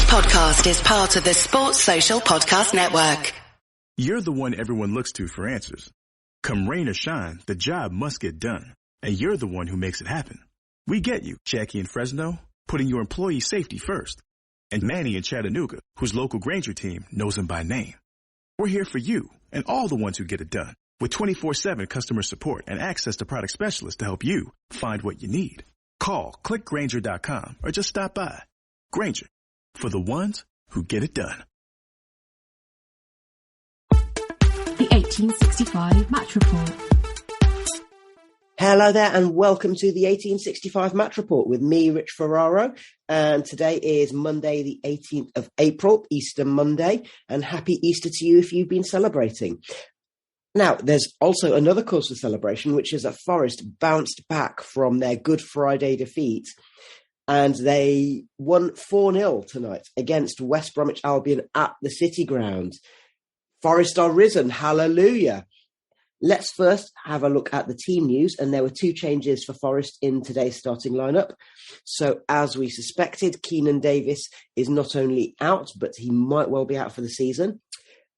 podcast is part of the Sports Social Podcast Network. You're the one everyone looks to for answers. Come rain or shine, the job must get done. And you're the one who makes it happen. We get you, Jackie in Fresno, putting your employee safety first. And Manny in Chattanooga, whose local Granger team knows him by name. We're here for you and all the ones who get it done. With 24/7 customer support and access to product specialists to help you find what you need. Call, click Granger.com, or just stop by. Granger, for the ones who get it done. The 1865 Match Report. Hello there and welcome to the 1865 Match Report with me, Rich Ferraro. And today is Monday, the 18th of April, Easter Monday. And happy Easter to you if you've been celebrating. Now, there's also another cause for celebration, which is that Forest bounced back from their Good Friday defeat. And they won 4-0 tonight against West Bromwich Albion at the City Ground. Forest are risen, hallelujah. Let's first have a look at the team news, and there were two changes for Forest in today's starting lineup. So, as we suspected, Keenan Davis is not only out, but he might well be out for the season.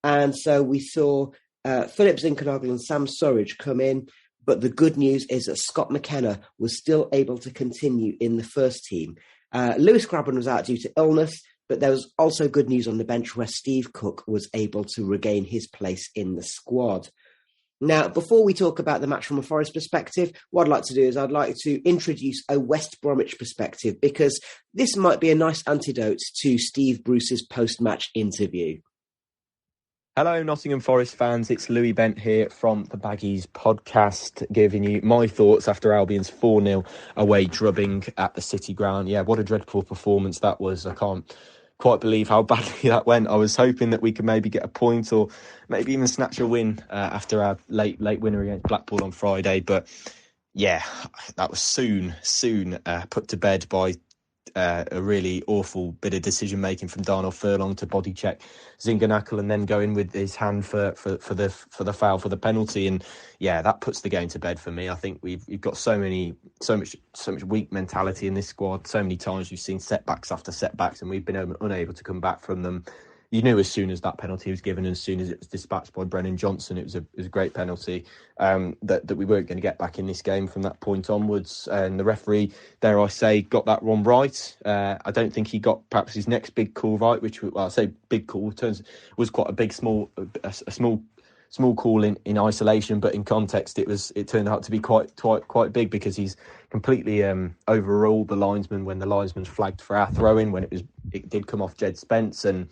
And so we saw Philip Zinkernagel and Sam Surridge come in, but the good news is that Scott McKenna was still able to continue in the first team. Lewis Grabban was out due to illness, but there was also good news on the bench where Steve Cook was able to regain his place in the squad. Now, before we talk about the match from a Forest perspective, what I'd like to do is I'd like to introduce a West Bromwich perspective, because this might be a nice antidote to Steve Bruce's post-match interview. Hello, Nottingham Forest fans. It's Louis Bent here from the Baggies Podcast, giving you my thoughts after Albion's 4-0 away drubbing at the City Ground. Yeah, what a dreadful performance that was. I can't quite believe how badly that went. I was hoping that we could maybe get a point or maybe even snatch a win after our late winner against Blackpool on Friday. But yeah, that was soon put to bed by a really awful bit of decision making from Darnell Furlong to body check Zinkernagel and then go in with his hand for the foul for the penalty. And yeah, that puts the game to bed for me. I think we've got so much weak mentality in this squad. So many times we've seen setbacks after setbacks and we've been unable to come back from them. You knew as soon as that penalty was given, as soon as it was dispatched by Brennan Johnson, it was a great penalty, that we weren't going to get back in this game from that point onwards. And the referee, dare I say, got that one right. I don't think he got perhaps his next big call right, which, well, I say big call, was quite a small call in isolation, but in context it turned out to be quite big, because he's completely overruled the linesman when the linesman flagged for our throw-in when it did come off Jed Spence. And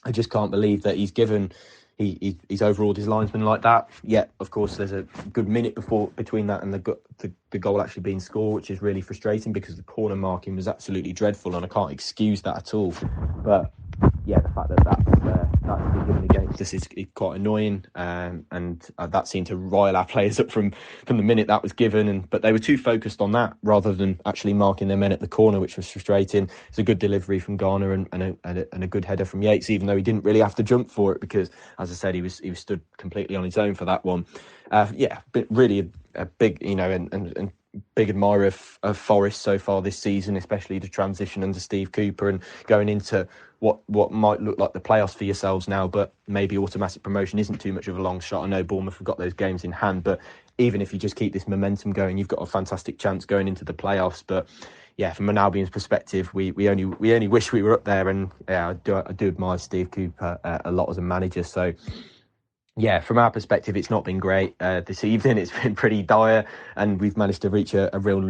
I just can't believe that he's overruled his linesman like that. Yet, of course, there's a good minute between that and the goal actually being scored, which is really frustrating because the corner marking was absolutely dreadful, and I can't excuse that at all. But yeah, the fact that's been given against us is quite annoying, and that seemed to rile our players up from the minute that was given. But they were too focused on that rather than actually marking their men at the corner, which was frustrating. It's a good delivery from Garner and a good header from Yates, even though he didn't really have to jump for it because, as I said, he was stood completely on his own for that one. But really a big, and big admirer of Forest so far this season, especially the transition under Steve Cooper and going into what might look like the playoffs for yourselves now, but maybe automatic promotion isn't too much of a long shot. I know Bournemouth have got those games in hand, but even if you just keep this momentum going, you've got a fantastic chance going into the playoffs. But yeah, from an Albion's perspective, we only wish we were up there, and yeah, I do admire Steve Cooper a lot as a manager. So yeah, from our perspective, it's not been great this evening. It's been pretty dire, and we've managed to reach a real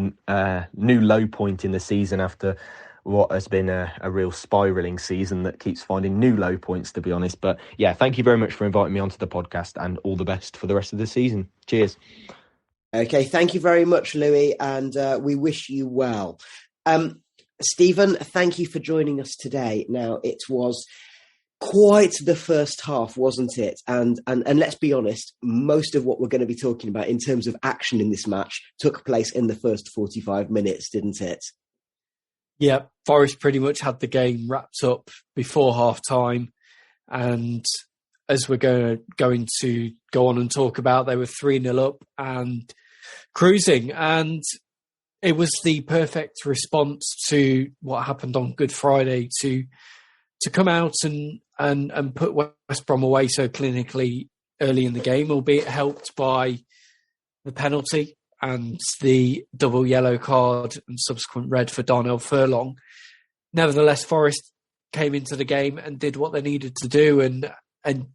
new low point in the season after what has been a real spiralling season that keeps finding new low points, to be honest. But yeah, thank you very much for inviting me onto the podcast, and all the best for the rest of the season. Cheers. Okay, thank you very much, Louis, and we wish you well. Stephen, thank you for joining us today. Now, it was quite the first half, wasn't it? And let's be honest, most of what we're going to be talking about in terms of action in this match took place in the first 45 minutes, didn't it? Yeah, Forest pretty much had the game wrapped up before half-time. And as we're going to go on and talk about, they were 3-0 up and cruising. And it was the perfect response to what happened on Good Friday to to come out and put West Brom away so clinically early in the game, albeit helped by the penalty and the double yellow card and subsequent red for Darnell Furlong. Nevertheless, Forest came into the game and did what they needed to do, and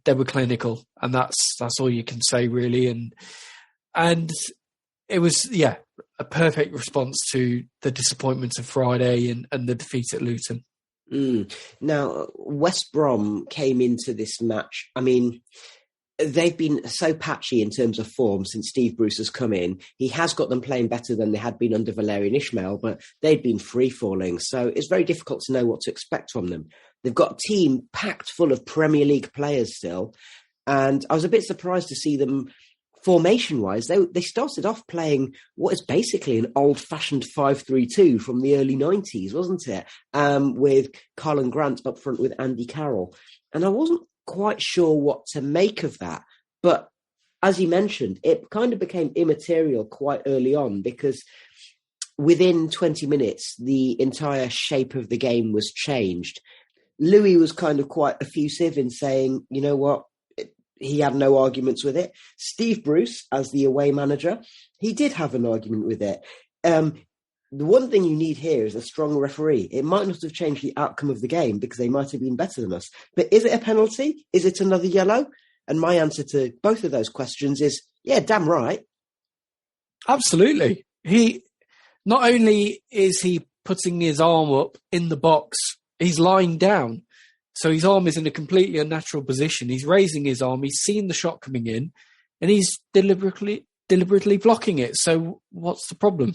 they were clinical, and that's all you can say, really. And it was, a perfect response to the disappointment of Friday and the defeat at Luton. Now, West Brom came into this match, I mean, they've been so patchy in terms of form since Steve Bruce has come in. He has got them playing better than they had been under Valérien Ismaël, but they'd been free-falling. So it's very difficult to know what to expect from them. They've got a team packed full of Premier League players still. And I was a bit surprised to see them formation-wise. They started off playing what is basically an old-fashioned 5-3-2 from the early 90s, wasn't it? With Colin Grant up front with Andy Carroll. And I wasn't quite sure what to make of that. But as you mentioned, it kind of became immaterial quite early on, because within 20 minutes, the entire shape of the game was changed. Louis was kind of quite effusive in saying, you know what, he had no arguments with it. Steve Bruce, as the away manager, he did have an argument with it. The one thing you need here is a strong referee. It might not have changed the outcome of the game because they might have been better than us. But is it a penalty? Is it another yellow? And my answer to both of those questions is, yeah, damn right. Absolutely. Not only is he putting his arm up in the box, he's lying down. So his arm is in a completely unnatural position. He's raising his arm. He's seen the shot coming in, and he's deliberately blocking it. So what's the problem?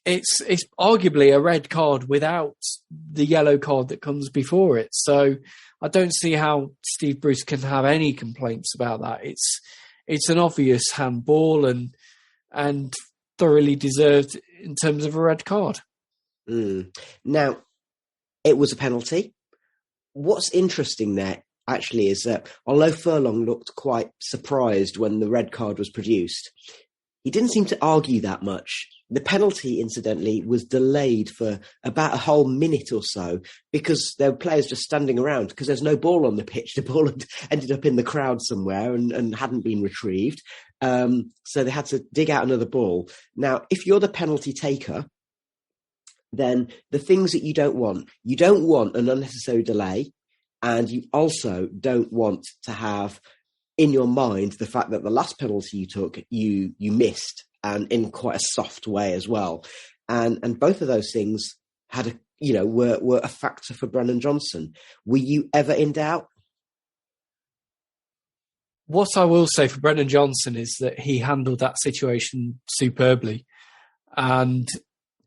It's arguably a red card without the yellow card that comes before it. So I don't see how Steve Bruce can have any complaints about that. It's an obvious handball and thoroughly deserved in terms of a red card. Now, it was a penalty. What's interesting there actually is that although Furlong looked quite surprised when the red card was produced, he didn't seem to argue that much. The penalty, incidentally, was delayed for about a whole minute or so because there were players just standing around because there's no ball on the pitch. The ball had ended up in the crowd somewhere and hadn't been retrieved. So they had to dig out another ball. Now, if you're the penalty taker, then the things that you don't want an unnecessary delay, and you also don't want to have in your mind the fact that the last penalty you took, you missed, and in quite a soft way as well. And both of those things were a factor for Brennan Johnson. Were you ever in doubt? What I will say for Brennan Johnson is that he handled that situation superbly. And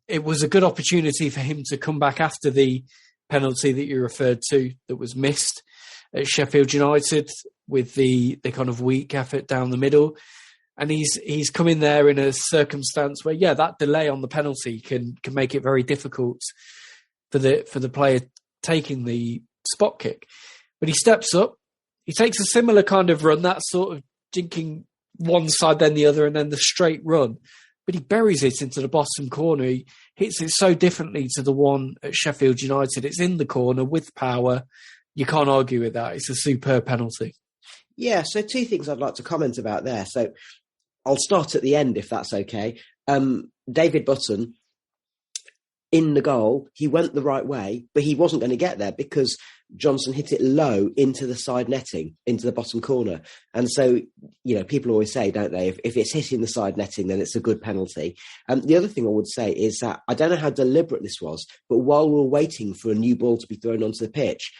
it was a good opportunity for him to come back after the penalty that you referred to that was missed at Sheffield United with the kind of weak effort down the middle. And he's come in there in a circumstance where, that delay on the penalty can make it very difficult for the player taking the spot kick. But he steps up, he takes a similar kind of run, that sort of jinking one side then the other and then the straight run. But he buries it into the bottom corner. He hits it so differently to the one at Sheffield United. It's in the corner with power. You can't argue with that. It's a superb penalty. Yeah, so two things I'd like to comment about there. So I'll start at the end, if that's okay. David Button, in the goal, he went the right way, but he wasn't going to get there because Johnson hit it low into the side netting, into the bottom corner. And so, people always say, don't they, if it's hitting the side netting, then it's a good penalty. The other thing I would say is that I don't know how deliberate this was, but while we were waiting for a new ball to be thrown onto the pitch,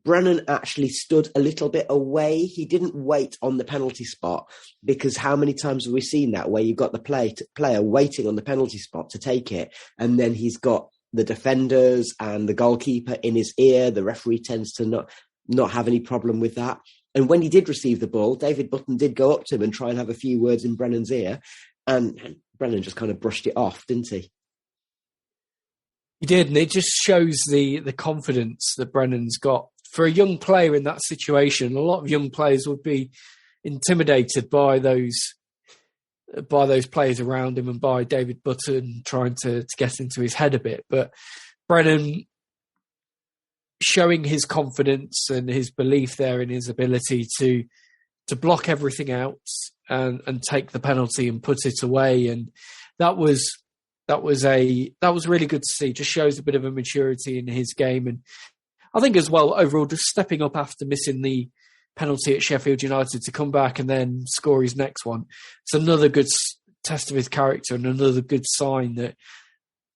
Brennan actually stood a little bit away. He didn't wait on the penalty spot, because how many times have we seen that where you've got the player waiting on the penalty spot to take it, and then he's got the defenders and the goalkeeper in his ear. The referee tends to not have any problem with that. And when he did receive the ball, David Button did go up to him and try and have a few words in Brennan's ear, and Brennan just kind of brushed it off, didn't he? He did, and it just shows the confidence that Brennan's got. For a young player in that situation, a lot of young players would be intimidated by those players around him and by David Button trying to get into his head a bit. But Brennan showing his confidence and his belief there in his ability to block everything out and take the penalty and put it away. And that was really good to see. Just shows a bit of a maturity in his game. And I think as well, overall, just stepping up after missing the penalty at Sheffield United to come back and then score his next one. It's another good test of his character and another good sign that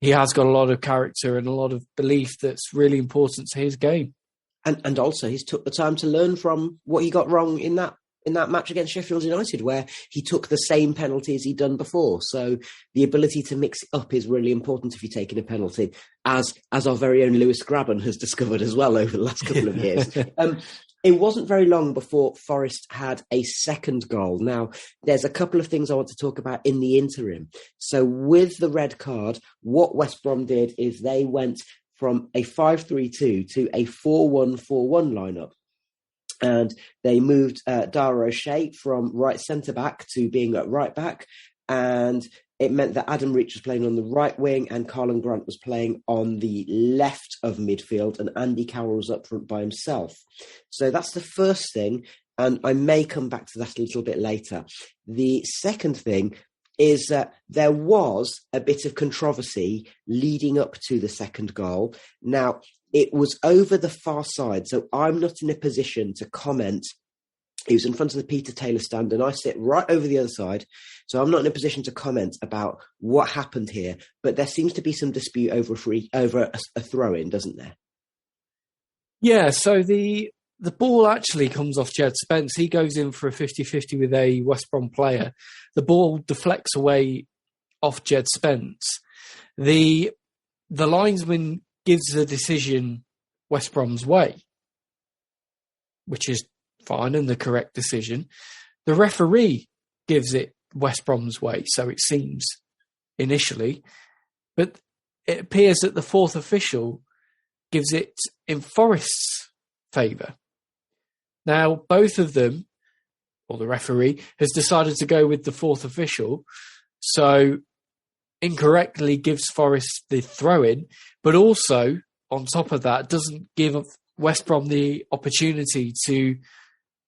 he has got a lot of character and a lot of belief that's really important to his game. And also he's took the time to learn from what he got wrong in that match against Sheffield United, where he took the same penalty as he'd done before. So the ability to mix it up is really important if you're taking a penalty, as our very own Lewis Grabban has discovered as well over the last couple of years. It wasn't very long before Forest had a second goal. Now, there's a couple of things I want to talk about in the interim. So with the red card, what West Brom did is they went from a 5-3-2 to a 4-1-4-1 lineup. And they moved Dara O'Shea from right centre-back to being at right-back. And it meant that Adam Reach was playing on the right wing and Carlin Grant was playing on the left of midfield, and Andy Carroll was up front by himself. So that's the first thing, and I may come back to that a little bit later. The second thing is that there was a bit of controversy leading up to the second goal. Now, it was over the far side, so I'm not in a position to comment. He was in front of the Peter Taylor stand, and I sit right over the other side, so I'm not in a position to comment about what happened here. But there seems to be some dispute over a throw-in, doesn't there? Yeah, so the ball actually comes off Jed Spence. He goes in for a 50-50 with a West Brom player. The ball deflects away off Jed Spence. The linesman gives the decision West Brom's way, which is fine and the correct decision. The referee gives it West Brom's way, so it seems initially, but it appears that the fourth official gives it in Forest's favour. Now, both of them, or the referee, has decided to go with the fourth official, so incorrectly gives Forest the throw-in, but also, on top of that, doesn't give West Brom the opportunity to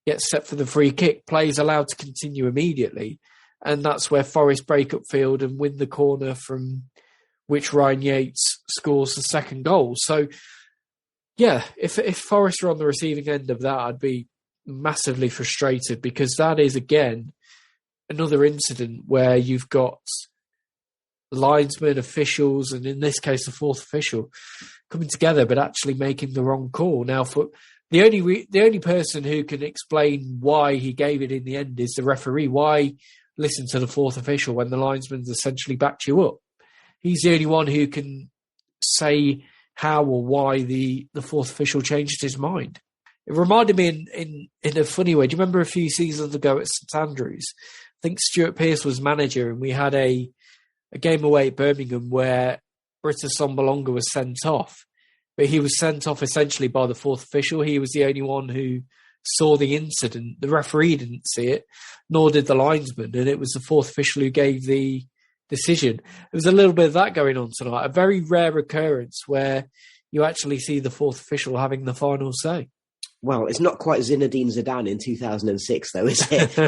get set for the free kick. Play is allowed to continue immediately, and that's where Forest break up field and win the corner from which Ryan Yates scores the second goal. So, yeah, if Forest are on the receiving end of that, I'd be massively frustrated, because that is, again, another incident where you've got linesmen, officials, and in this case, the fourth official coming together, but actually making the wrong call. Now, for the only person who can explain why he gave it in the end is the referee. Why listen to the fourth official when the linesman's essentially backed you up? He's the only one who can say how or why the fourth official changed his mind. It reminded me in a funny way. Do you remember a few seasons ago at St Andrews? I think Stuart Pearce was manager, and we had a game away at Birmingham where Britta Sombolonga was sent off. But he was sent off essentially by the fourth official. He was the only one who saw the incident. The referee didn't see it, nor did the linesman. And it was the fourth official who gave the decision. There was a little bit of that going on tonight. A very rare occurrence where you actually see the fourth official having the final say. Well, it's not quite Zinedine Zidane in 2006, though, is it?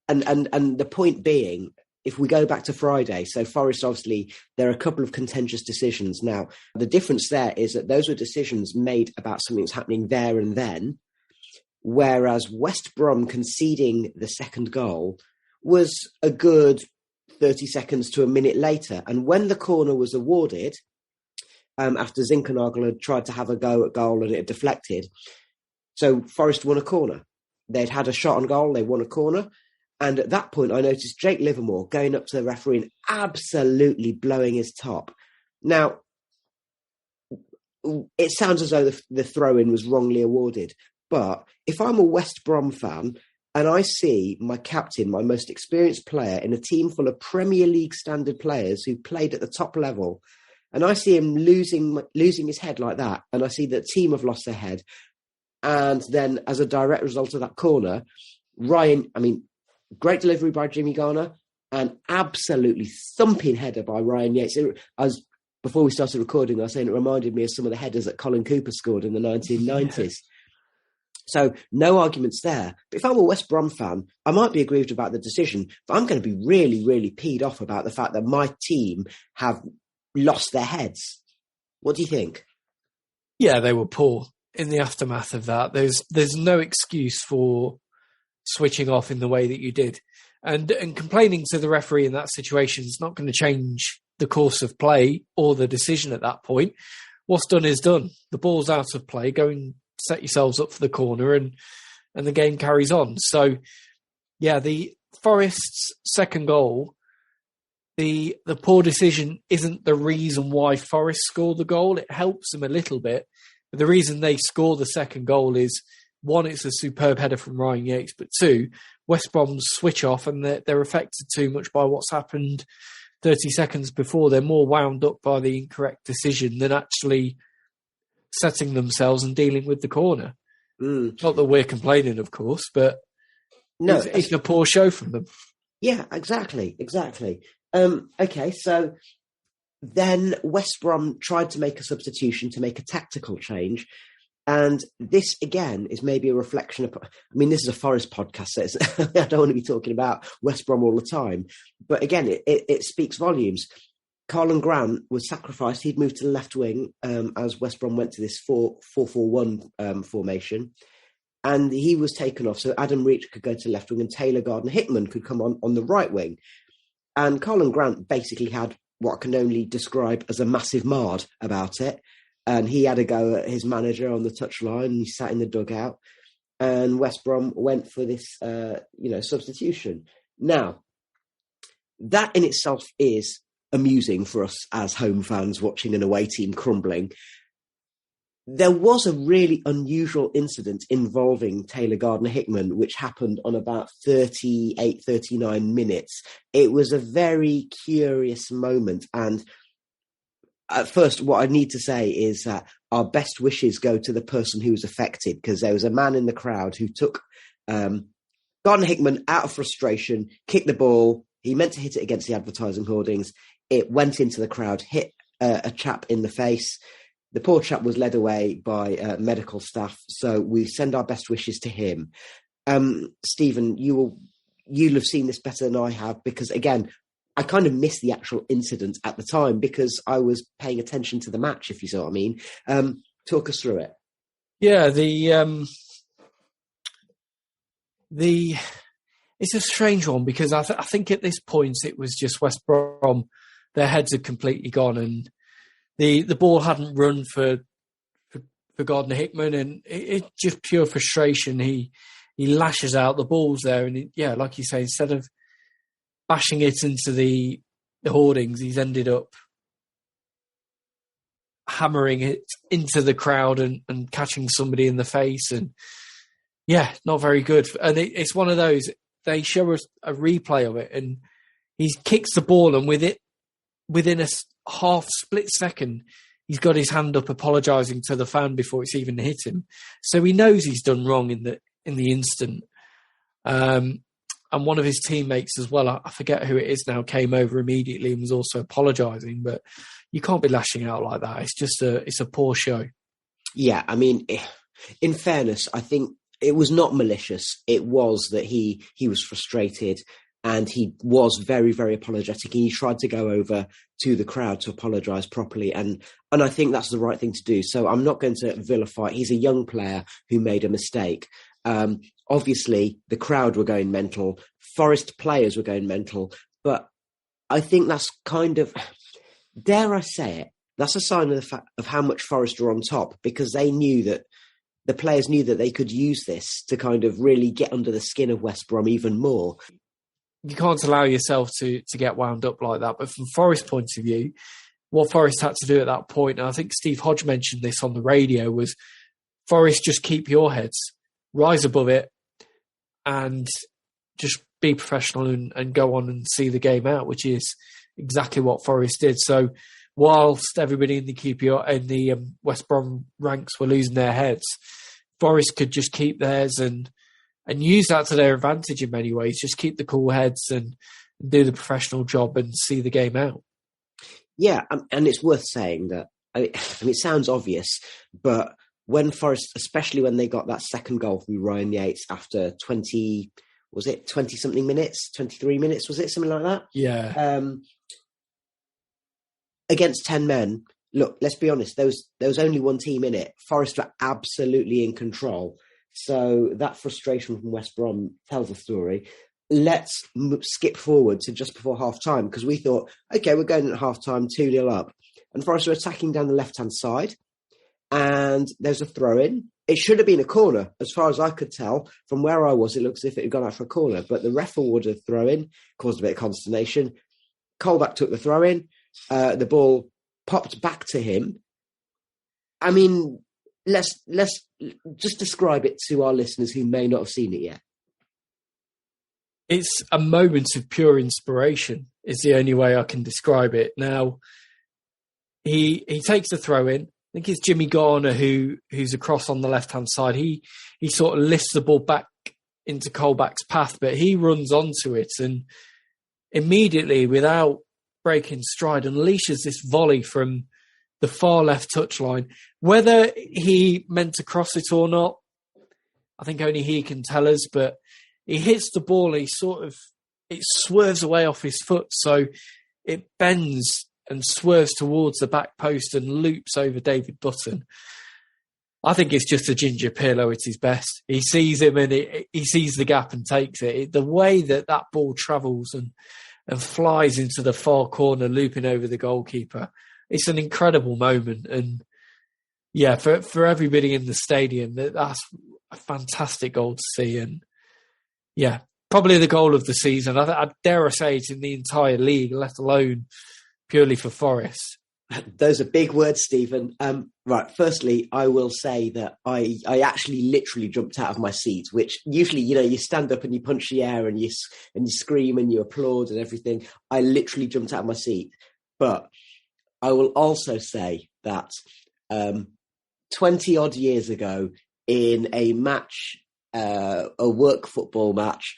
and the point being, if we go back to Friday, so Forest, obviously, there are a couple of contentious decisions. Now, the difference there is that those were decisions made about something that's happening there and then, whereas West Brom conceding the second goal was a good 30 seconds to a minute later. And when the corner was awarded, after Zinkernagel had tried to have a go at goal and it had deflected, so Forest won a corner. They'd had a shot on goal, they won a corner. And at that point, I noticed Jake Livermore going up to the referee and absolutely blowing his top. Now, it sounds as though the throw-in was wrongly awarded. But if I'm a West Brom fan and I see my captain, my most experienced player in a team full of Premier League standard players who played at the top level, and I see him losing his head like that, and I see the team have lost their head, and then as a direct result of that corner, great delivery by Jimmy Garner, and absolutely thumping header by Ryan Yates. before we started recording, I was saying it reminded me of some of the headers that Colin Cooper scored in the 1990s. Yeah. So no arguments there. But if I'm a West Brom fan, I might be aggrieved about the decision, but I'm going to be really, really peed off about the fact that my team have lost their heads. What do you think? Yeah, they were poor in the aftermath of that. There's no excuse for switching off in the way that you did. And complaining to the referee in that situation is not going to change the course of play or the decision at that point. What's done is done. The ball's out of play. Go and set yourselves up for the corner, and the game carries on. So, yeah, the Forest's second goal, the poor decision isn't the reason why Forest scored the goal. It helps them a little bit. But the reason they score the second goal is, one, it's a superb header from Ryan Yates, but two, West Brom's switch off and they're affected too much by what's happened 30 seconds before. They're more wound up by the incorrect decision than actually setting themselves and dealing with the corner. Not that we're complaining, of course, but no, it's a poor show from them. Yeah, exactly. Okay, so then West Brom tried to make a substitution to make a tactical change. And this, again, is maybe a reflection of... I mean, this is a Forest podcast, so I don't want to be talking about West Brom all the time. But again, it speaks volumes. Carlin Grant was sacrificed. He'd moved to the left wing as West Brom went to this 4-4-1 formation. And he was taken off, so Adam Reach could go to left wing and Taylor Gardner-Hickman could come on the right wing. And Carlin Grant basically had what I can only describe as a massive mard about it. And he had a go at his manager on the touchline, and he sat in the dugout. And West Brom went for this, substitution. Now, that in itself is amusing for us as home fans watching an away team crumbling. There was a really unusual incident involving Taylor Gardner-Hickman, which happened on about 38, 39 minutes. It was a very curious moment. And at first, what I need to say is that our best wishes go to the person who was affected, because there was a man in the crowd who took Gardner-Hickman out of frustration, kicked the ball. He meant to hit it against the advertising hoardings. It went into the crowd, hit a chap in the face. The poor chap was led away by medical staff. So we send our best wishes to him. Stephen, you'll have seen this better than I have, because, again, I kind of missed the actual incident at the time because I was paying attention to the match, if you see what I mean. Talk us through it. Yeah, it's a strange one, because I think at this point it was just West Brom, their heads had completely gone, and the ball hadn't run for Gardner-Hickman, and it just pure frustration. He lashes out, the ball's there, and like you say, instead of bashing it into the hoardings, he's ended up hammering it into the crowd and catching somebody in the face. And not very good. And it's one of those, they show us a replay of it, and he kicks the ball, and within a half split second, he's got his hand up apologising to the fan before it's even hit him. So he knows he's done wrong in the instant. And one of his teammates as well, I forget who it is now, came over immediately and was also apologising. But you can't be lashing out like that. It's just it's a poor show. Yeah, I mean, in fairness, I think it was not malicious. It was that he was frustrated, and he was very, very apologetic. And he tried to go over to the crowd to apologise properly. And I think that's the right thing to do. So I'm not going to vilify. He's a young player who made a mistake. Obviously, the crowd were going mental. Forest players were going mental. But I think that's kind of, dare I say it, that's a sign of the fact of how much Forest are on top, because they knew that the players knew that they could use this to kind of really get under the skin of West Brom even more. You can't allow yourself to get wound up like that. But from Forest's point of view, what Forest had to do at that point, and I think Steve Hodge mentioned this on the radio, was Forest, just keep your heads, rise above it, and just be professional and go on and see the game out, which is exactly what Forest did. So whilst everybody in the QPR and the West Brom ranks were losing their heads, Forest could just keep theirs and use that to their advantage in many ways. Just keep the cool heads and do the professional job and see the game out. Yeah, and it's worth saying that, I mean, it sounds obvious, but when Forest, especially when they got that second goal from Ryan Yates after 20-something minutes, 23 minutes, was it? Something like that? Yeah. Against 10 men, look, let's be honest, there was only one team in it. Forest were absolutely in control. So that frustration from West Brom tells a story. Let's skip forward to just before half-time, because we thought, OK, we're going at half-time, 2-0 up. And Forest were attacking down the left-hand side, and there's a throw-in. It should have been a corner. As far as I could tell, from where I was, it looks as if it had gone out for a corner. But the ref awarded a throw-in, caused a bit of consternation. Colback took the throw-in. The ball popped back to him. I mean, let's just describe it to our listeners who may not have seen it yet. It's a moment of pure inspiration, is the only way I can describe it. Now, he takes the throw in. I think it's Jimmy Garner who's across on the left-hand side. He sort of lifts the ball back into Colback's path, but he runs onto it and immediately, without breaking stride, unleashes this volley from the far left touchline. Whether he meant to cross it or not, I think only he can tell us, but he hits the ball, it swerves away off his foot, so it bends and swerves towards the back post and loops over David Button. I think it's just a Ginger Pirlo at his best. He sees him and he sees the gap and takes it. The way that ball travels and flies into the far corner, looping over the goalkeeper, it's an incredible moment. And yeah, for everybody in the stadium, that's a fantastic goal to see. And yeah, probably the goal of the season. I dare I say it in the entire league, let alone purely for Forest. Those are big words, Stephen. Right. Firstly, I will say that I actually literally jumped out of my seat, which usually, you stand up and you punch the air and you scream and you applaud and everything. I literally jumped out of my seat. But I will also say that 20 odd years ago in a match, a work football match,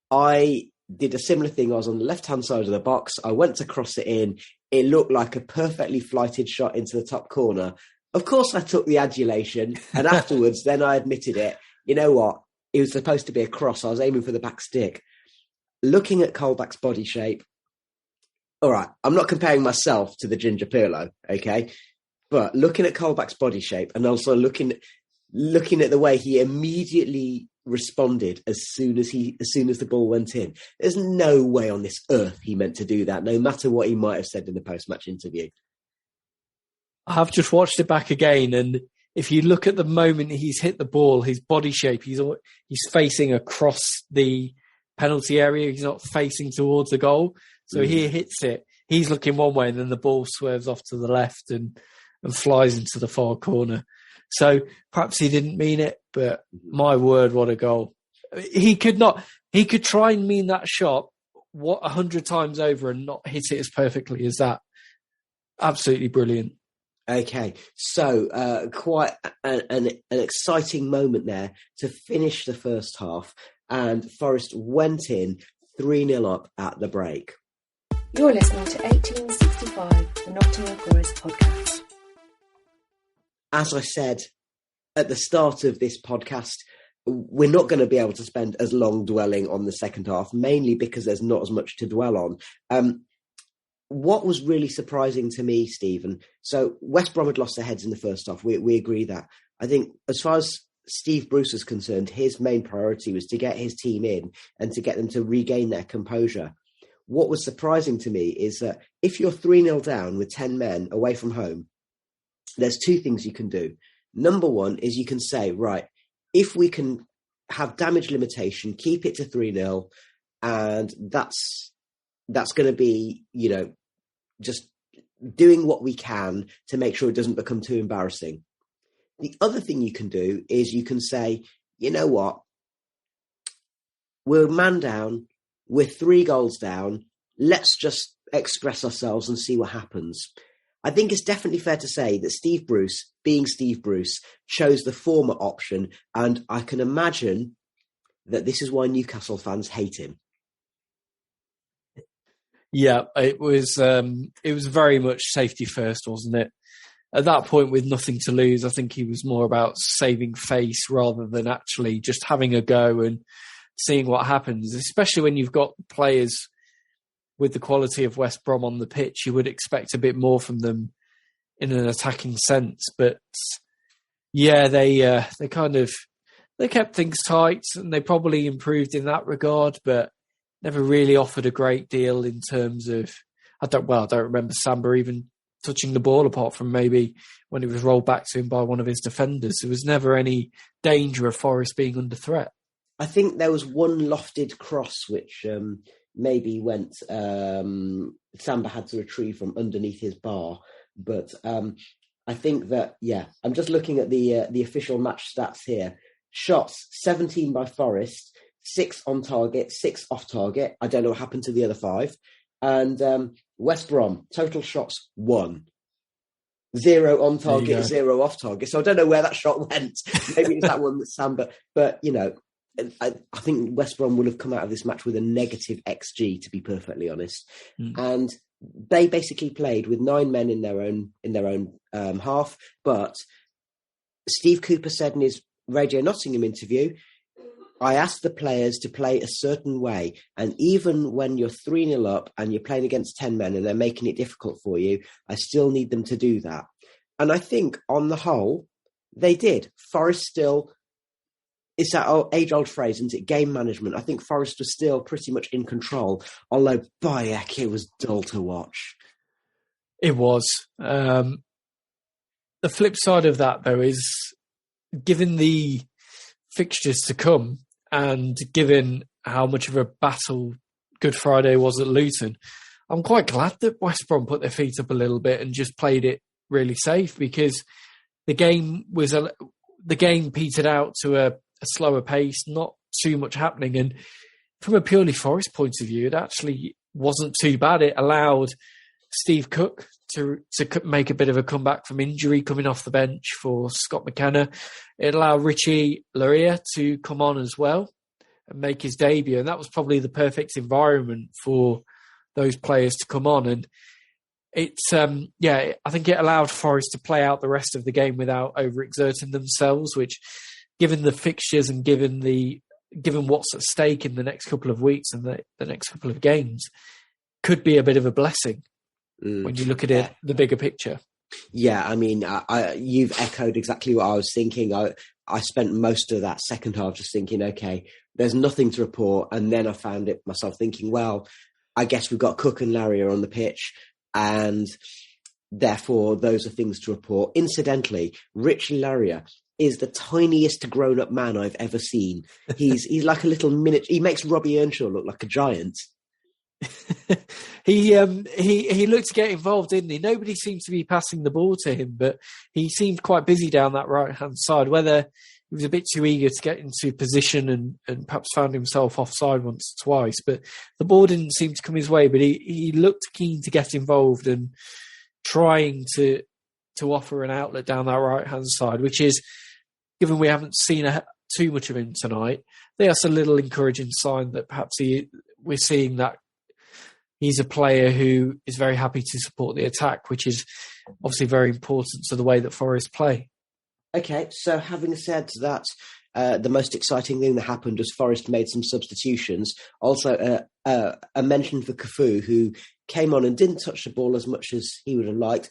I did a similar thing. I was on the left-hand side of the box. I went to cross it in. It looked like a perfectly flighted shot into the top corner. Of course, I took the adulation, and afterwards, then I admitted it. You know what? It was supposed to be a cross. I was aiming for the back stick. Looking at Colback's body shape, all right, I'm not comparing myself to the Ginger Pirlo, okay? But looking at Colback's body shape and also looking at the way he immediately responded as soon as the ball went in, there's no way on this earth he meant to do that, no matter what he might have said in the post-match interview. I've just watched it back again, and if you look at the moment he's hit the ball, his body shape, he's facing across the penalty area. He's not facing towards the goal. So he hits it. He's looking one way, and then the ball swerves off to the left and flies into the far corner. So perhaps he didn't mean it, but my word, what a goal. He could try and mean that shot 100 times over and not hit it as perfectly as that. Absolutely brilliant. Okay, so quite an exciting moment there to finish the first half, and Forest went in 3-0 up at the break. You're listening to 1865, the Nottingham Forest podcast. As I said at the start of this podcast, we're not going to be able to spend as long dwelling on the second half, mainly because there's not as much to dwell on. What was really surprising to me, Stephen, so West Brom had lost their heads in the first half. We agree that. I think as far as Steve Bruce was concerned, his main priority was to get his team in and to get them to regain their composure. What was surprising to me is that if you're 3-0 down with 10 men away from home, there's two things you can do. Number one is you can say, right, if we can have damage limitation, keep it to 3-0, and that's going to be, just doing what we can to make sure it doesn't become too embarrassing. The other thing you can do is you can say, you know what, we're man down, we're 3 goals down, let's just express ourselves and see what happens. I think it's definitely fair to say that Steve Bruce, being Steve Bruce, chose the former option, and I can imagine that this is why Newcastle fans hate him. Yeah, it was very much safety first, wasn't it? At that point, with nothing to lose, I think he was more about saving face rather than actually just having a go and seeing what happens, especially when you've got players with the quality of West Brom on the pitch. You would expect a bit more from them in an attacking sense. But yeah, they kept things tight, and they probably improved in that regard, but never really offered a great deal in terms of, I don't remember Samba even touching the ball apart from maybe when it was rolled back to him by one of his defenders. There was never any danger of Forest being under threat. I think there was one lofted cross which maybe went, Samba had to retrieve from underneath his bar. But I think that, I'm just looking at the official match stats here. Shots, 17 by Forest, 6 on target, 6 off target. I don't know what happened to the other 5. And West Brom, total shots, 1. 0 on target, 0 off target. So I don't know where that shot went. Maybe it's that one that's Samba. But, I think West Brom would have come out of this match with a negative XG, to be perfectly honest. And they basically played with 9 men in their own half. But Steve Cooper said in his Radio Nottingham interview, I asked the players to play a certain way, and even when you're 3-0 up and you're playing against 10 men and they're making it difficult for you, I still need them to do that. And I think on the whole, they did. Forest still, it's that age-old phrase, isn't it? Game management. I think Forest was still pretty much in control, although by heck, it was dull to watch. It was. The flip side of that, though, is given the fixtures to come and given how much of a battle Good Friday was at Luton, I'm quite glad that West Brom put their feet up a little bit and just played it really safe, because the game petered out to a slower pace, not too much happening. And from a purely Forest point of view, it actually wasn't too bad. It allowed Steve Cook to make a bit of a comeback from injury coming off the bench for Scott McKenna. It allowed Richie Laryea to come on as well and make his debut. And that was probably the perfect environment for those players to come on. And it's, I think it allowed Forest to play out the rest of the game without overexerting themselves, which, given the fixtures and given what's at stake in the next couple of weeks and the next couple of games, could be a bit of a blessing. When you look at it, the bigger picture. Yeah, I mean, you've echoed exactly what I was thinking. I spent most of that second half just thinking, okay, there's nothing to report. And then I found it myself thinking, well, I guess we've got Cook and Laryea on the pitch, and therefore those are things to report. Incidentally, Richie Laryea is the tiniest grown-up man I've ever seen. He's like a little miniature. He makes Robbie Earnshaw look like a giant. He looked to get involved, didn't he? Nobody seemed to be passing the ball to him, but he seemed quite busy down that right-hand side, whether he was a bit too eager to get into position and perhaps found himself offside once or twice. But the ball didn't seem to come his way, but he looked keen to get involved and trying to offer an outlet down that right-hand side, which is, given we haven't seen too much of him tonight, that's a little encouraging sign that perhaps we're seeing that he's a player who is very happy to support the attack, which is obviously very important to the way that Forest play. Okay, so having said that, the most exciting thing that happened was Forest made some substitutions. Also, a mention for Cafu, who came on and didn't touch the ball as much as he would have liked.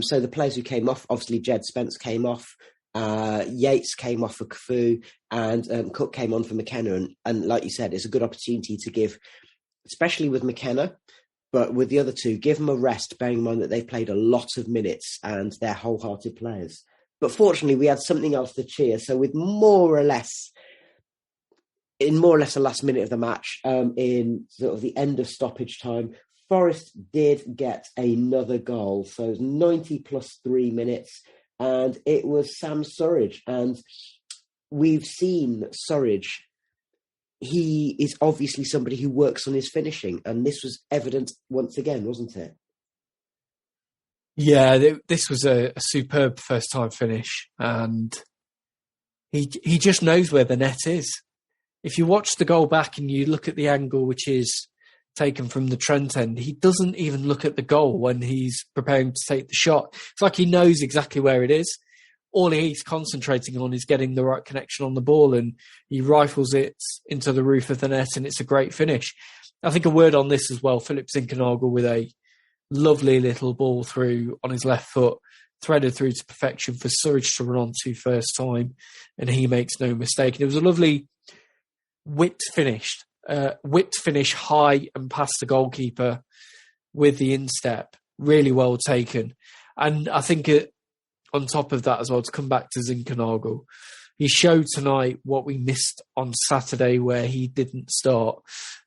So the players who came off, obviously Jed Spence came off, Yates came off for Cafu, and Cook came on for McKenna. And like you said, it's a good opportunity to give, especially with McKenna, but with the other two, give them a rest, bearing in mind that they've played a lot of minutes and they're wholehearted players. But fortunately, we had something else to cheer. So with more or less the last minute of the match, in sort of the end of stoppage time, Forest did get another goal. So it was 90 plus 3 minutes, and it was Sam Surridge. And we've seen Surridge. He is obviously somebody who works on his finishing, and this was evident once again, wasn't it? Yeah, this was a superb first-time finish, and he just knows where the net is. If you watch the goal back and you look at the angle, which is taken from the Trent end, he doesn't even look at the goal when he's preparing to take the shot. It's like he knows exactly where it is. All he's concentrating on is getting the right connection on the ball, and he rifles it into the roof of the net, and it's a great finish. I think a word on this as well, Philip Zinkernagel with a lovely little ball through on his left foot, threaded through to perfection for Surridge to run on to first time, and he makes no mistake. And it was a lovely whipped finish high and past the goalkeeper with the instep. Really well taken. And I think on top of that as well, to come back to Zinkernagel, he showed tonight what we missed on Saturday where he didn't start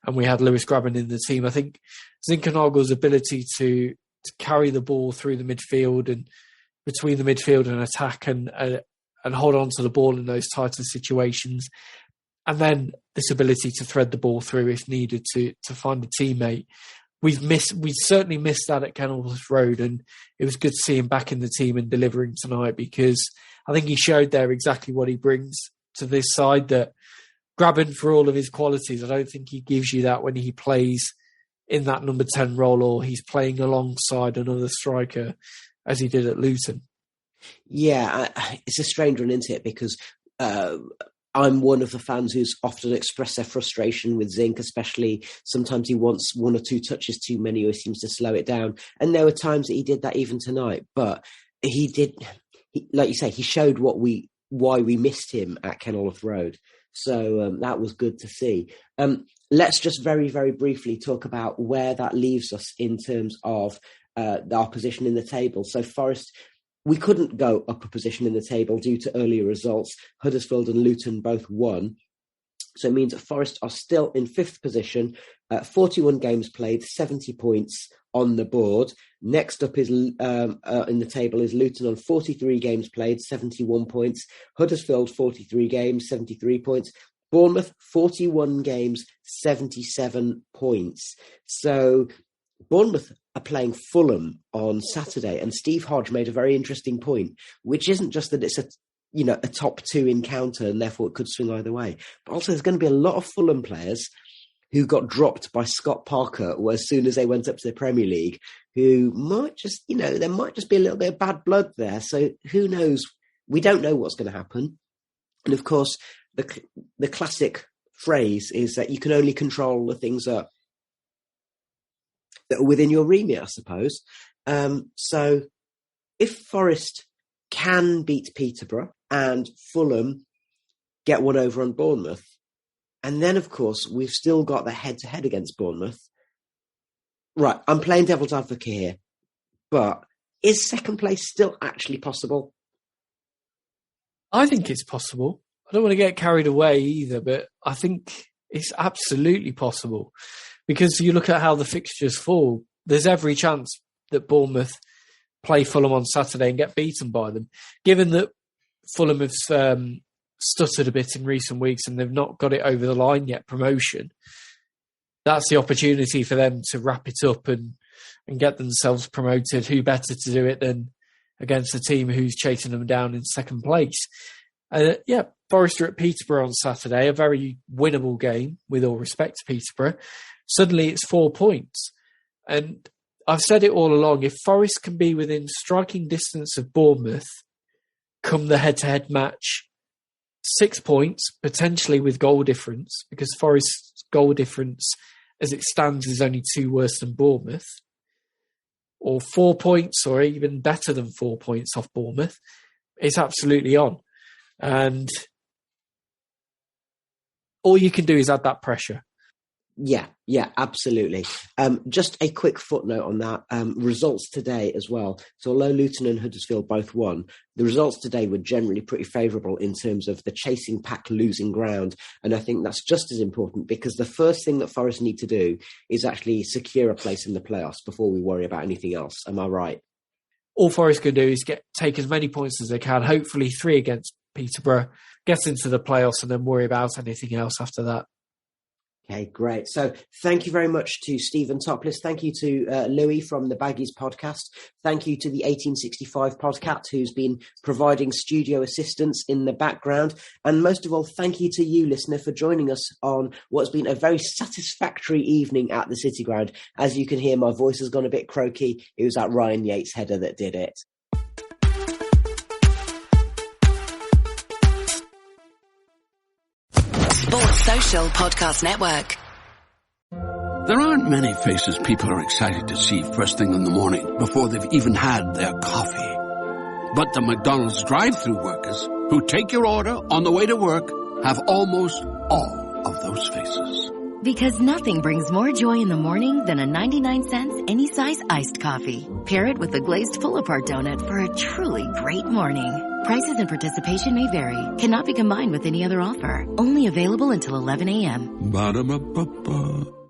and we had Lewis Grabban in the team. I think Zinkernagel's ability to carry the ball through the midfield and between the midfield and attack and hold on to the ball in those tighter situations, and then this ability to thread the ball through if needed to find a teammate. We certainly missed that at Kenilworth Road, and it was good to see him back in the team and delivering tonight, because I think he showed there exactly what he brings to this side. That Grabban, for all of his qualities, I don't think he gives you that when he plays in that number 10 role or he's playing alongside another striker as he did at Luton. Yeah, it's a strange one, isn't it? Because I'm one of the fans who's often expressed their frustration with Zink, especially sometimes he wants one or two touches too many or he seems to slow it down. And there were times that he did that even tonight. But like you say, he showed why we missed him at Kenilworth Road. So that was good to see. Let's just very, very briefly talk about where that leaves us in terms of our position in the table. So Forest, we couldn't go up a position in the table due to earlier results. Huddersfield and Luton both won. So it means that Forest are still in 5th position, 41 games played, 70 points on the board. Next up is in the table is Luton on 43 games played, 71 points. Huddersfield, 43 games, 73 points. Bournemouth, 41 games, 77 points. So Bournemouth are playing Fulham on Saturday, and Steve Hodge made a very interesting point, which isn't just that it's a top 2 encounter and therefore it could swing either way, but also there's going to be a lot of Fulham players who got dropped by Scott Parker as soon as they went up to the Premier League, who might just, there might just be a little bit of bad blood there. So who knows? We don't know what's going to happen. And of course, the classic phrase is that you can only control the things that are within your remit, I suppose. So if Forest can beat Peterborough and Fulham get one over on Bournemouth, and then, of course, we've still got the head-to-head against Bournemouth. Right, I'm playing devil's advocate here, but is second place still actually possible? I think it's possible. I don't want to get carried away either, but I think it's absolutely possible. Because you look at how the fixtures fall, there's every chance that Bournemouth play Fulham on Saturday and get beaten by them. Given that Fulham have stuttered a bit in recent weeks and they've not got it over the line yet, promotion, that's the opportunity for them to wrap it up and get themselves promoted. Who better to do it than against a team who's chasing them down in second place? Forest are at Peterborough on Saturday, a very winnable game, with all respect to Peterborough. Suddenly it's 4 points. And I've said it all along, if Forest can be within striking distance of Bournemouth, come the head-to-head match, 6 points, potentially with goal difference, because Forest's goal difference as it stands is only 2 worse than Bournemouth, or 4 points, or even better than 4 points off Bournemouth, it's absolutely on. And all you can do is add that pressure. Yeah, absolutely. Just a quick footnote on that. Results today as well. So although Luton and Huddersfield both won, the results today were generally pretty favourable in terms of the chasing pack losing ground. And I think that's just as important, because the first thing that Forest need to do is actually secure a place in the playoffs before we worry about anything else. Am I right? All Forest can do is take as many points as they can, hopefully 3 against Peterborough, get into the playoffs and then worry about anything else after that. Okay, great. So thank you very much to Steven Toplis. Thank you to Louis from the Baggies Podcast. Thank you to the 1865 Podcast, who's been providing studio assistance in the background. And most of all, thank you to you, listener, for joining us on what's been a very satisfactory evening at the City Ground. As you can hear, my voice has gone a bit croaky. It was that Ryan Yates header that did it. Sports Social Podcast Network. There aren't many faces people are excited to see first thing in the morning before they've even had their coffee. But the McDonald's drive-thru workers who take your order on the way to work have almost all of those faces. Because nothing brings more joy in the morning than a 99-cent any-size iced coffee. Pair it with a glazed pull-apart donut for a truly great morning. Prices and participation may vary. Cannot be combined with any other offer. Only available until 11 a.m. Ba-da-ba-ba-ba.